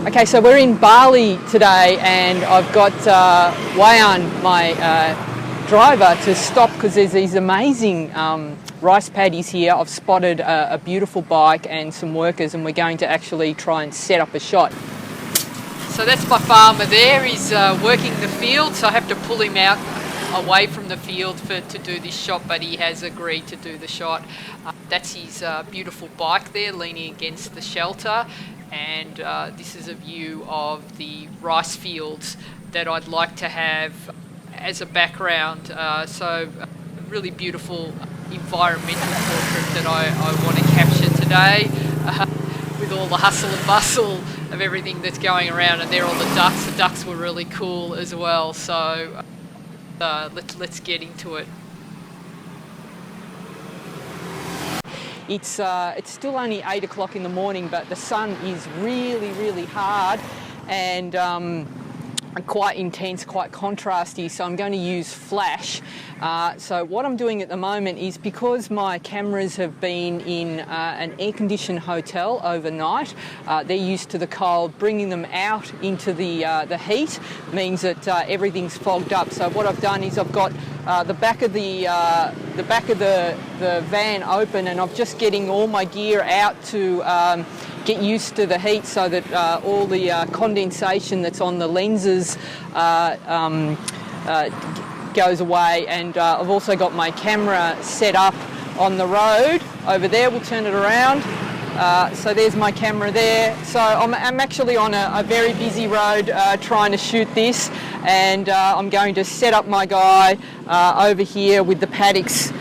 Okay, so we're in Bali today and I've got Wayan, my driver, to stop because there's these amazing rice paddies here. I've spotted a beautiful bike and some workers, and we're going to actually try and set up a shot. So that's my farmer there. He's working the field, so I have to pull him out away from the field to do this shot, but he has agreed to do the shot. That's his beautiful bike there leaning against the shelter, and this is a view of the rice fields that I'd like to have as a background. So a really beautiful environmental portrait that I want to capture today, with all the hustle and bustle of everything that's going around. And there are all the ducks. The ducks were really cool as well. So let's get into it. It's still only 8 o'clock in the morning, but the sun is really hard and quite intense, quite contrasty, so I'm going to use flash. So what I'm doing at the moment is, because my cameras have been in an air-conditioned hotel overnight, they're used to the cold. Bringing them out into the heat means that everything's fogged up. So what I've done is I've got the back of the van open, and I'm just getting all my gear out to get used to the heat, so that all the condensation that's on the lenses goes away. And I've also got my camera set up on the road over there. We'll turn it around. So there's my camera there. So I'm actually on a very busy road trying to shoot this, and I'm going to set up my guy over here with the paddocks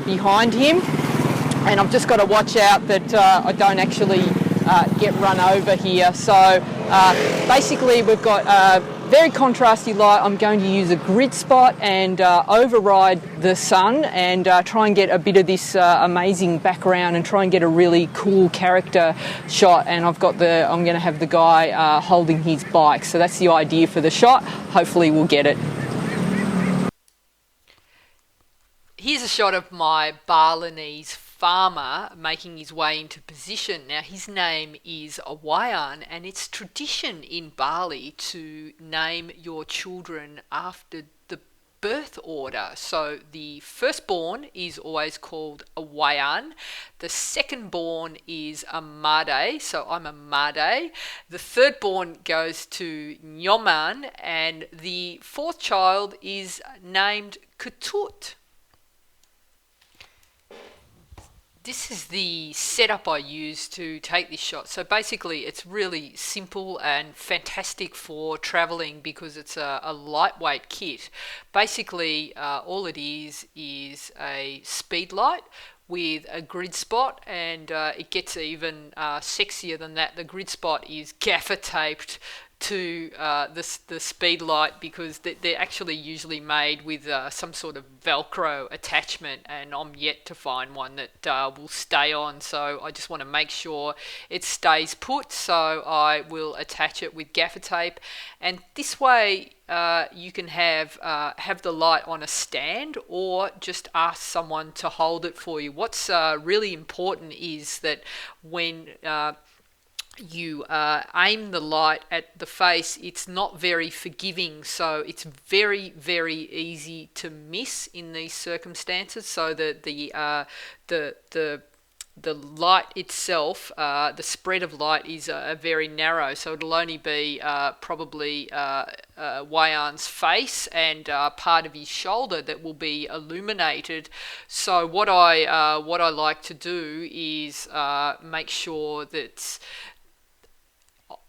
behind him, and I've just got to watch out that I don't actually get run over here. So basically we've got very contrasty light. I'm going to use a grid spot and override the sun and try and get a bit of this amazing background and try and get a really cool character shot. And I'm going to have the guy holding his bike. So that's the idea for the shot. Hopefully we'll get it. Here's a shot of my Balinese farmer making his way into position. Now, his name is Wayan, and it's tradition in Bali to name your children after the birth order. So the firstborn is always called a wayan, the secondborn is a made, so I'm a made, the thirdborn goes to nyoman, and the fourth child is named ketut. This is the setup I use to take this shot. So basically it's really simple and fantastic for traveling because it's a lightweight kit. Basically all it is a speed light with a grid spot, and it gets even sexier than that. The grid spot is gaffer taped to the speed light, because they're actually usually made with some sort of Velcro attachment, and I'm yet to find one that will stay on. So I just want to make sure it stays put, so I will attach it with gaffer tape, and this way you can have the light on a stand or just ask someone to hold it for you. What's really important is that when you aim the light at the face, it's not very forgiving, so it's very easy to miss in these circumstances. So the light itself, the spread of light is very narrow, so it'll only be probably Wayan's face and part of his shoulder that will be illuminated. So what I like to do is make sure that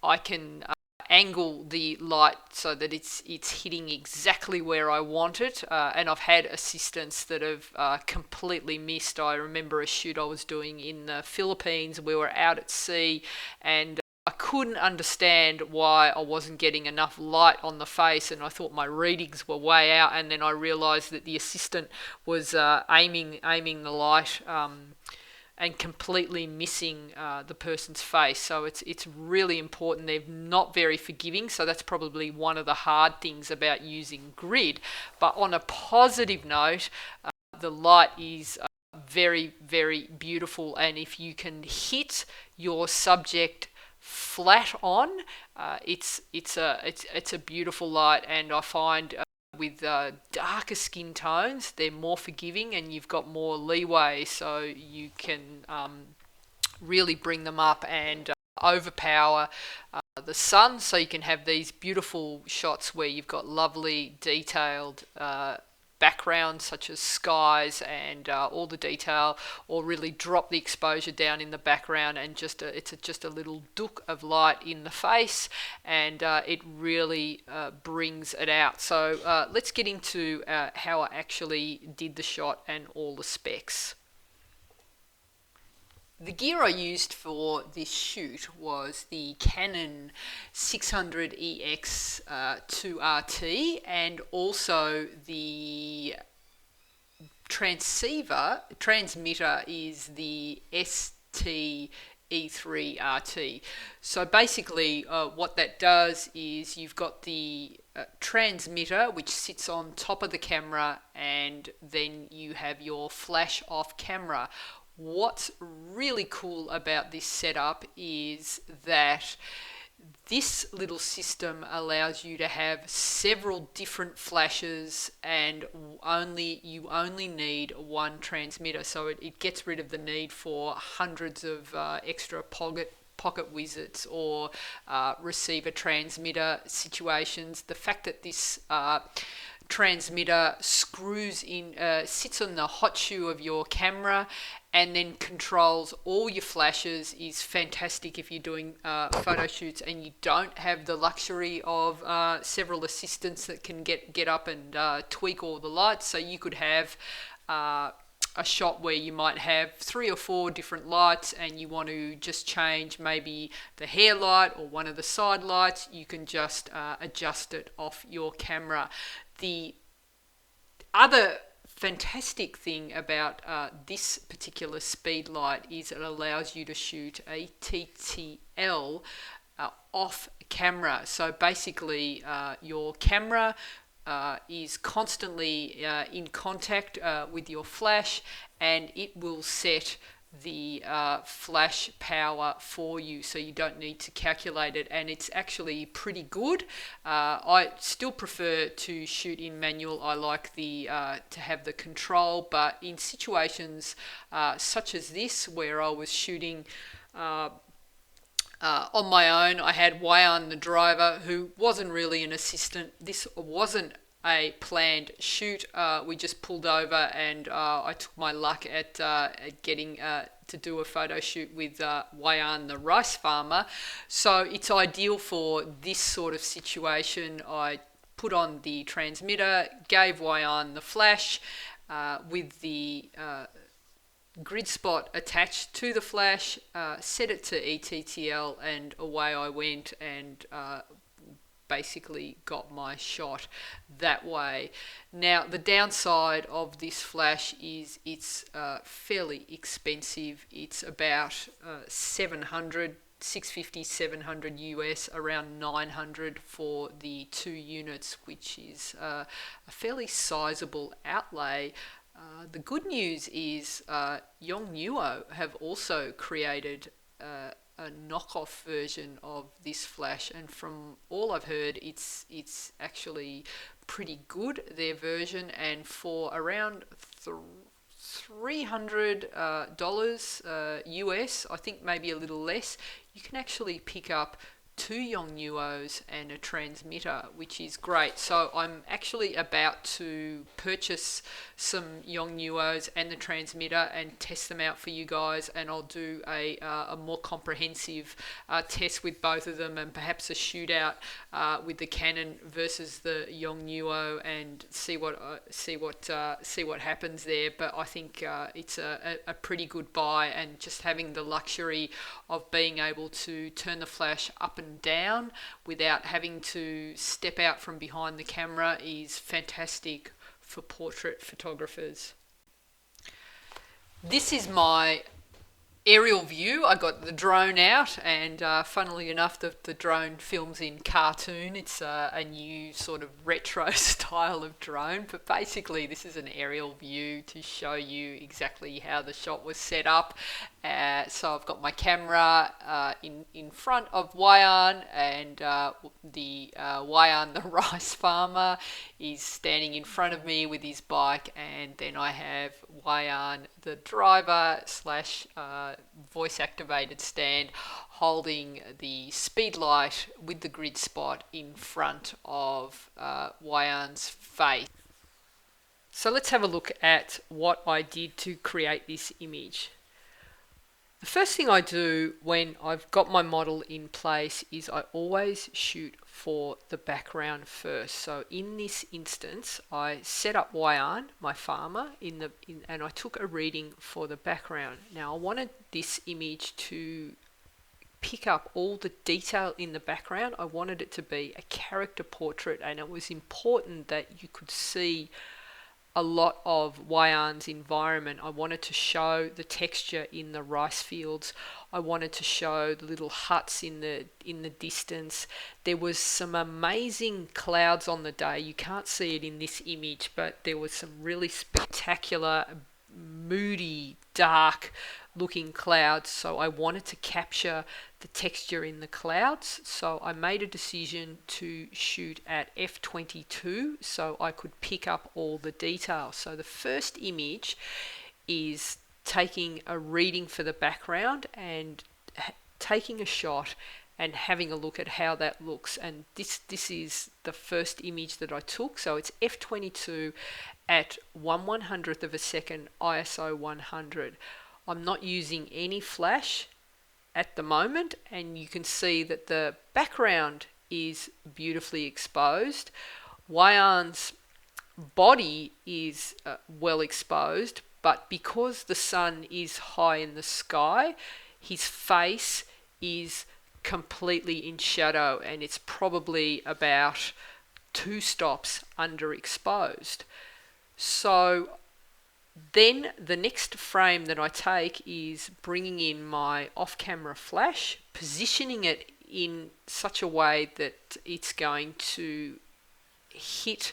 I can angle the light so that it's hitting exactly where I want it, and I've had assistants that have completely missed. I remember a shoot I was doing in the Philippines. We were out at sea, and I couldn't understand why I wasn't getting enough light on the face, and I thought my readings were way out, and then I realised that the assistant was aiming the light and completely missing the person's face. So it's really important. They're not very forgiving, so that's probably one of the hard things about using grid. But on a positive note, the light is very beautiful, and if you can hit your subject flat on, it's a beautiful light, and I find with darker skin tones, they're more forgiving, and you've got more leeway, so you can really bring them up and overpower the sun, so you can have these beautiful shots where you've got lovely detailed backgrounds such as skies and all the detail, or really drop the exposure down in the background and just a little dook of light in the face, and it really brings it out. So let's get into how I actually did the shot and all the specs. The gear I used for this shoot was the Canon 600EX 2RT, and also the transmitter is the ST-E3RT. So basically what that does is you've got the transmitter which sits on top of the camera, and then you have your flash off camera. What's really cool about this setup is that this little system allows you to have several different flashes, and you only need one transmitter, so it gets rid of the need for hundreds of extra pocket widgets or receiver transmitter situations. The fact that this transmitter screws in, sits on the hot shoe of your camera and then controls all your flashes is fantastic if you're doing photo shoots and you don't have the luxury of several assistants that can get up and tweak all the lights. So you could have a shot where you might have 3 or 4 different lights, and you want to just change maybe the hair light or one of the side lights. You can just adjust it off your camera. The other fantastic thing about this particular speed light is it allows you to shoot a TTL off camera. So basically your camera is constantly in contact with your flash, and it will set the flash power for you, so you don't need to calculate it, and it's actually pretty good. I still prefer to shoot in manual. I like the to have the control, but in situations such as this where I was shooting on my own, I had Wayan, the driver, who wasn't really an assistant. This wasn't a planned shoot. We just pulled over, and I took my luck at getting to do a photo shoot with Wayan, the rice farmer. So it's ideal for this sort of situation. I put on the transmitter, gave Wayan the flash with the grid spot attached to the flash, set it to ETTL, and away I went, and basically got my shot that way. Now the downside of this flash is it's fairly expensive. It's about 650, 700 US, around 900 for the 2 units, which is a fairly sizable outlay. The good news is Yongnuo have also created a knockoff version of this flash, and from all I've heard, it's actually pretty good, their version, and for around $300 US, I think maybe a little less, you can actually pick up 2 Yongnuos and a transmitter, which is great. So I'm actually about to purchase some Yongnuos and the transmitter and test them out for you guys, and I'll do a more comprehensive test with both of them, and perhaps a shootout with the Canon versus the Yongnuo, and see what happens there. But I think it's a pretty good buy, and just having the luxury of being able to turn the flash up and down without having to step out from behind the camera is fantastic for portrait photographers. This is my aerial view. I got the drone out, and funnily enough, the drone films in cartoon. It's a new sort of retro style of drone, but basically this is an aerial view to show you exactly how the shot was set up. So I've got my camera in front of Wayan, and the Wayan, the rice farmer, is standing in front of me with his bike, and then I have Wayan, the driver slash voice activated stand, holding the speed light with the grid spot in front of Wayan's face. So let's have a look at what I did to create this image. The first thing I do when I've got my model in place is I always shoot for the background first. So in this instance, I set up Wayan, my farmer, and I took a reading for the background. Now I wanted this image to pick up all the detail in the background. I wanted it to be a character portrait, and it was important that you could see a lot of Wayan's environment. I wanted to show the texture in the rice fields. I wanted to show the little huts in the distance. There was some amazing clouds on the day. You can't see it in this image, but there was some really spectacular, moody, dark looking clouds. So I wanted to capture the texture in the clouds. So I made a decision to shoot at f/22 so I could pick up all the detail. So the first image is taking a reading for the background and taking a shot and having a look at how that looks. And this is the first image that I took. So it's f/22 at 1/100th of a second, ISO 100. I'm not using any flash at the moment, and you can see that the background is beautifully exposed. Wayan's body is well exposed, but because the sun is high in the sky, his face is completely in shadow, and it's probably about 2 stops underexposed. So then the next frame that I take is bringing in my off-camera flash, positioning it in such a way that it's going to hit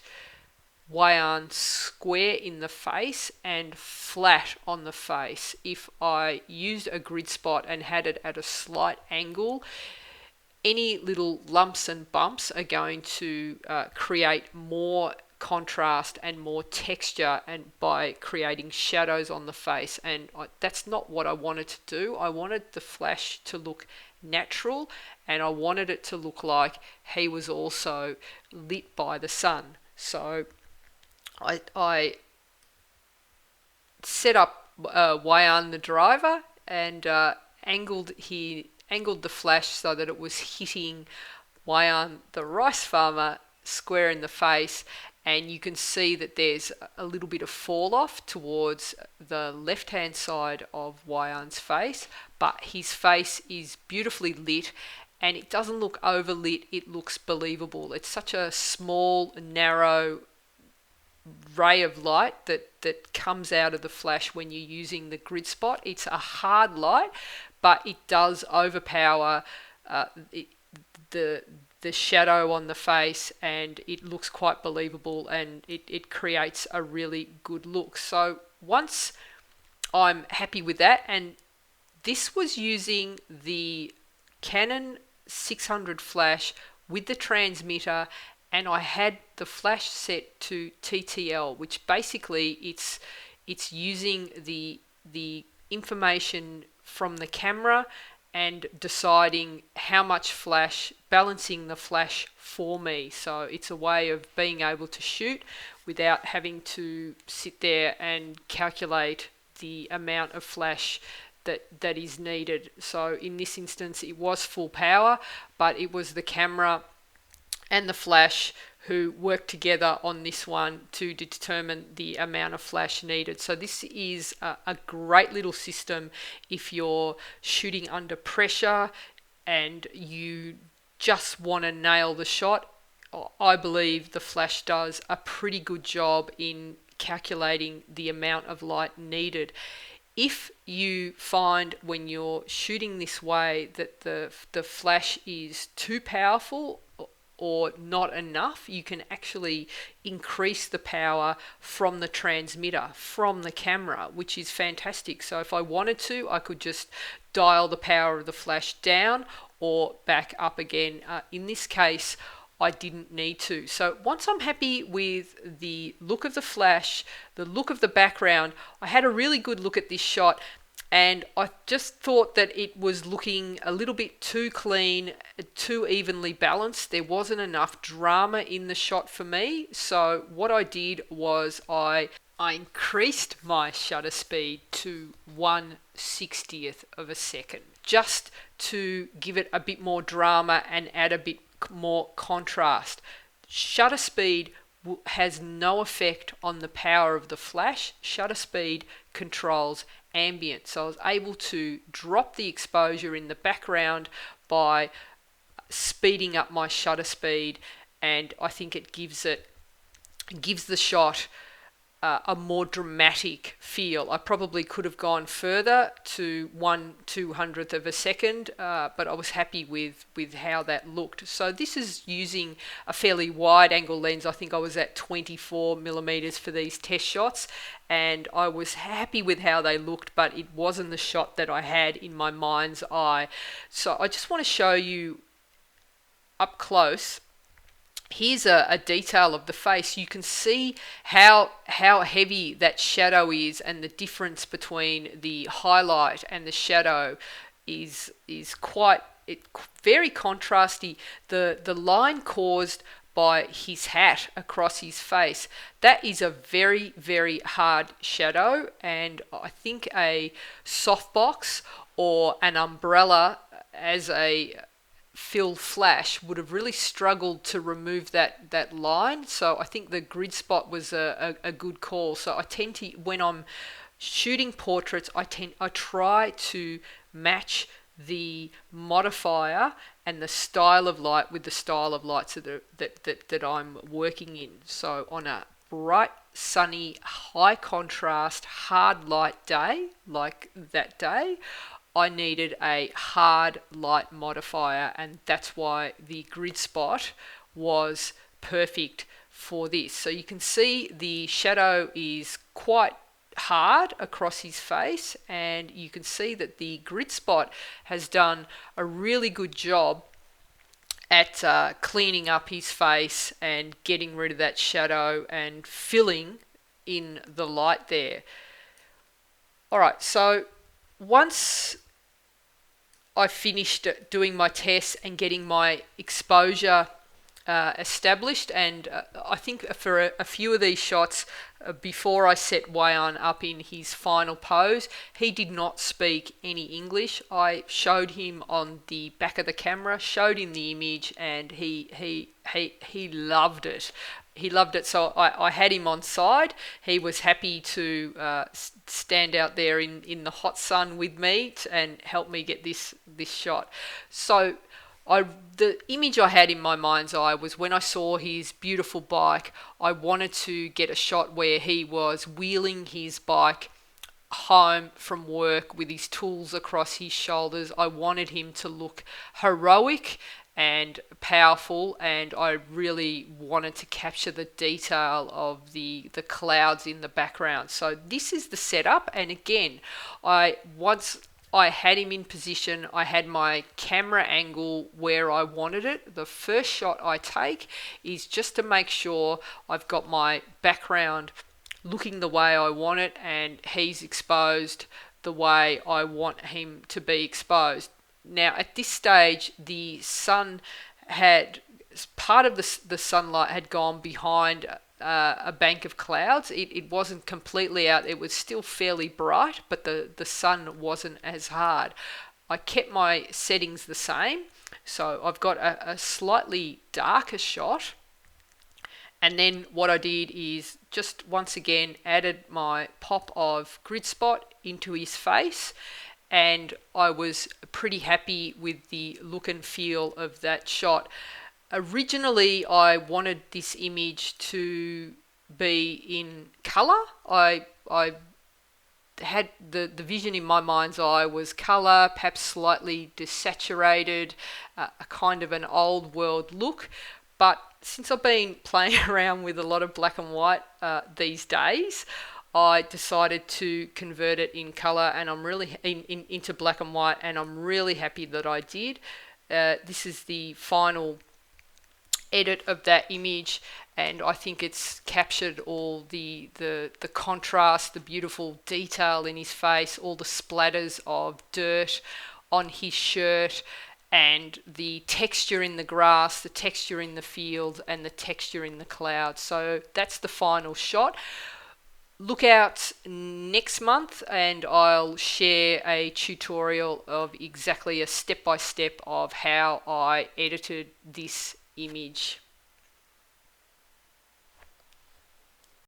Wayan square in the face and flat on the face. If I used a grid spot and had it at a slight angle, any little lumps and bumps are going to create more contrast and more texture, and by creating shadows on the face, and that's not what I wanted to do. I wanted the flash to look natural, and I wanted it to look like he was also lit by the sun. So I set up Wayan the driver and angled the flash so that it was hitting Wayan the rice farmer square in the face, and you can see that there's a little bit of fall off towards the left hand side of Wayan's face, but his face is beautifully lit and it doesn't look overlit, it looks believable. It's such a small, narrow ray of light that comes out of the flash when you're using the grid spot. It's a hard light, but it does overpower the shadow on the face, and it looks quite believable, and it creates a really good look. So once I'm happy with that, and this was using the Canon 600 flash with the transmitter, and I had the flash set to TTL, which basically it's using the information from the camera and deciding how much flash, balancing the flash for me. So it's a way of being able to shoot without having to sit there and calculate the amount of flash that is needed. So in this instance it was full power, but it was the camera and the flash who worked together on this one to determine the amount of flash needed. So this is a great little system if you're shooting under pressure and you just want to nail the shot. I believe the flash does a pretty good job in calculating the amount of light needed. If you find when you're shooting this way that the flash is too powerful, or not enough, you can actually increase the power from the transmitter, from the camera, which is fantastic. So if I wanted to, I could just dial the power of the flash down or back up again. In this case, I didn't need to. So once I'm happy with the look of the flash, the look of the background, I had a really good look at this shot, and I just thought that it was looking a little bit too clean, too evenly balanced. There wasn't enough drama in the shot for me. So what I did was I increased my shutter speed to 1/60th of a second, just to give it a bit more drama and add a bit more contrast. Shutter speed has no effect on the power of the flash. Shutter speed controls ambient. So I was able to drop the exposure in the background by speeding up my shutter speed, and I think it gives the shot a more dramatic feel. I probably could have gone further to 1/200th of a second, but I was happy with how that looked. So this is using a fairly wide angle lens. I think I was at 24 millimeters for these test shots, and I was happy with how they looked, but it wasn't the shot that I had in my mind's eye. So I just want to show you up close. Here's a detail of the face. You can see how heavy that shadow is, and the difference between the highlight and the shadow is very contrasty. The line caused by his hat across his face, that is a very, very hard shadow, and I think a softbox or an umbrella as a fill flash would have really struggled to remove that line. So I think the grid spot was a good call. So I tend to, when I'm shooting portraits, I try to match the modifier and the style of light with the style of lights that I'm working in. So on a bright, sunny, high contrast, hard light day like that day, I needed a hard light modifier, and that's why the grid spot was perfect for this. So you can see the shadow is quite hard across his face, and you can see that the grid spot has done a really good job at cleaning up his face and getting rid of that shadow and filling in the light there. Alright, so once I finished doing my tests and getting my exposure established, and I think for a few of these shots, before I set Wayan up in his final pose, he did not speak any English. I showed him on the back of the camera, showed him the image, and he loved it. He loved it. So I had him on side. He was happy to stand out there in the hot sun with me and help me get this shot. So the image I had in my mind's eye was when I saw his beautiful bike, I wanted to get a shot where he was wheeling his bike home from work with his tools across his shoulders. I wanted him to look heroic and powerful, and I really wanted to capture the detail of the clouds in the background. So this is the setup, and again, once I had him in position, I had my camera angle where I wanted it. The first shot I take is just to make sure I've got my background looking the way I want it, and he's exposed the way I want him to be exposed. Now at this stage, the sun had, part of the sunlight had gone behind a bank of clouds. It wasn't completely out. It was still fairly bright, but the sun wasn't as hard. I kept my settings the same, so I've got a slightly darker shot, and then what I did is just once again added my pop of grid spot into his face, and I was pretty happy with the look and feel of that shot. Originally, I wanted this image to be in colour. I had the vision in my mind's eye was colour, perhaps slightly desaturated, a kind of an old world look. But since I've been playing around with a lot of black and white these days, I decided to convert it in color, and I'm really into black and white, and I'm really happy that I did. This is the final edit of that image, and I think it's captured all the contrast, the beautiful detail in his face, all the splatters of dirt on his shirt, and the texture in the grass, the texture in the field, and the texture in the clouds. So that's the final shot. Look out next month, and I'll share a tutorial of exactly a step by step of how I edited this image.